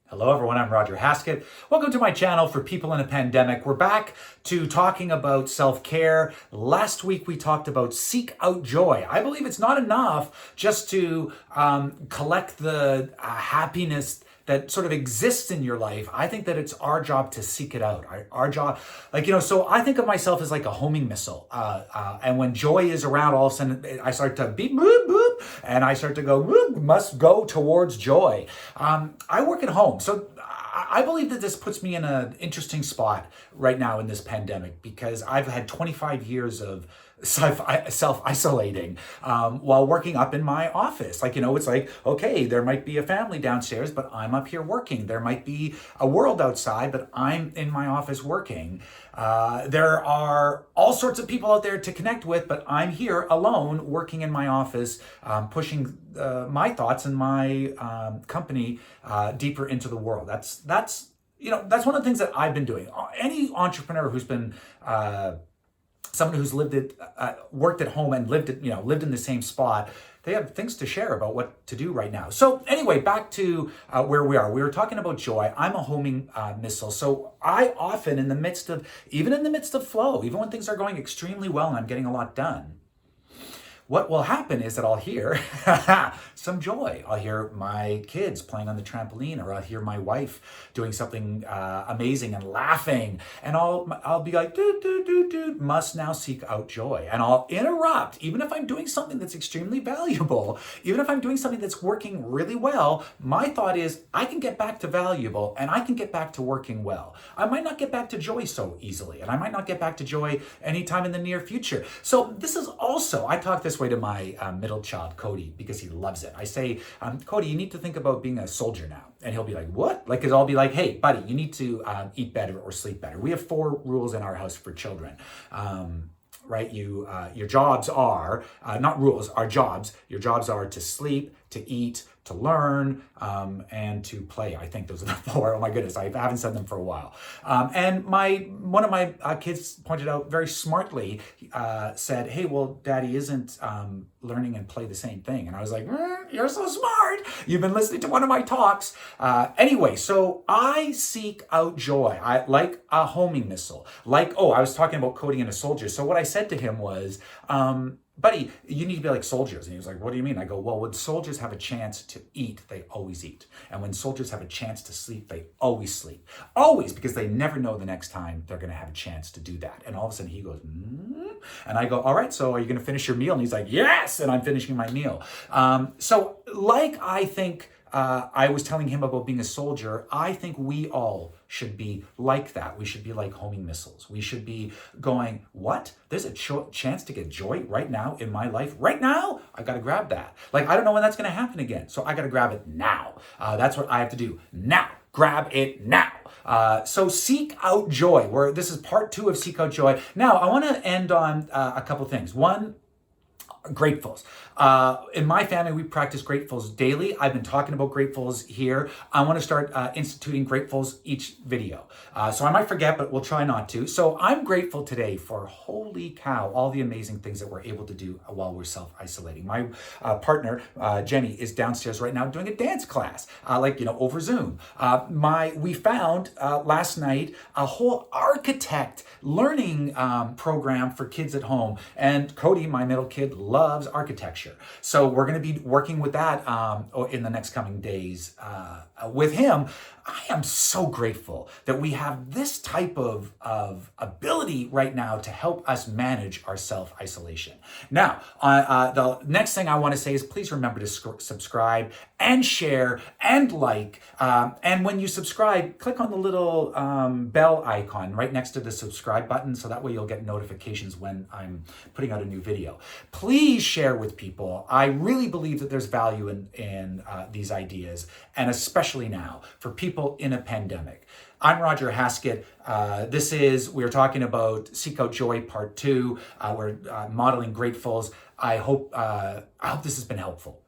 Hello everyone, I'm Roger Haskett. Welcome to my channel for people in a pandemic. We're back to talking about self-care. Last week we talked about seek out joy. I believe it's not enough just to collect the happiness that sort of exists in your life. I think that it's our job to seek it out. Our job, so I think of myself as like a homing missile. And when joy is around, all of a sudden I start to beep, boop, boop, and I start to go, boop, must go towards joy. I work at home. So I believe that this puts me in an interesting spot right now in this pandemic because I've had 25 years of self-isolating while working up in my office. It's like, okay, there might be a family downstairs, but I'm up here working. There might be a world outside, but I'm in my office working. There are all sorts of people out there to connect with, but I'm here alone working in my office, pushing my thoughts and my company deeper into the world. That's one of the things that I've been doing. Any entrepreneur who's been someone who's worked at home and lived in the same spot, they have things to share about what to do right now. So anyway, back to where we are. We were talking about joy. I'm a homing missile. So I often, even in the midst of flow, even when things are going extremely well and I'm getting a lot done, what will happen is that I'll hear some joy. I'll hear my kids playing on the trampoline, or I'll hear my wife doing something amazing and laughing, and I'll be like, dude, must now seek out joy. And I'll interrupt, even if I'm doing something that's extremely valuable, even if I'm doing something that's working really well, my thought is I can get back to valuable and I can get back to working well. I might not get back to joy so easily, and I might not get back to joy anytime in the near future. So this is also, I talk this way to my middle child, Cody, because he loves it. I say, Cody, you need to think about being a soldier now. And he'll be like, what? Because I'll be like, hey, buddy, you need to eat better or sleep better. We have 4 rules in our house for children. Right? Your jobs are, not rules, our jobs. Your jobs are to sleep, to eat, to learn, and to play. I think those are the 4. Oh my goodness, I haven't said them for a while. And one of my kids pointed out very smartly, said, hey, well, Daddy isn't learning and play the same thing. And I was like, you're so smart. You've been listening to one of my talks. Anyway, so I seek out joy. I like a homing missile. I was talking about coding in a soldier. So what I said to him was, buddy, you need to be like soldiers. And he was like, what do you mean? I go, well, when soldiers have a chance to eat, they always eat. And when soldiers have a chance to sleep, they always sleep. Always, because they never know the next time they're going to have a chance to do that. And all of a sudden he goes, and I go, all right, so are you going to finish your meal? And he's like, yes. And I'm finishing my meal. I think I was telling him about being a soldier, I think we all should be like that. We should be like homing missiles. We should be going, what? There's a chance to get joy right now in my life. Right now? I got to grab that. I don't know when that's going to happen again. So I got to grab it now. That's what I have to do now. Grab it now. So seek out joy. This is part 2 of Seek Out Joy. Now, I want to end on a couple things. One, gratefuls. In my family, we practice gratefuls daily. I've been talking about gratefuls here. I want to start instituting gratefuls each video. So I might forget, but we'll try not to. So I'm grateful today for, holy cow, all the amazing things that we're able to do while we're self-isolating. My partner, Jenny, is downstairs right now doing a dance class, over Zoom. We found last night a whole architect learning program for kids at home. And Cody, my middle kid, loves architecture. So we're going to be working with that in the next coming days with him. I am so grateful that we have this type of ability right now to help us manage our self-isolation. Now, the next thing I want to say is please remember to subscribe and share and like. And when you subscribe, click on the little bell icon right next to the subscribe button, so that way you'll get notifications when I'm putting out a new video. Please share with people. I really believe that there's value in these ideas, and especially now for people in a pandemic. I'm Roger Haskett. We're talking about Seek Out Joy Part 2. We're modeling gratefuls. I hope this has been helpful.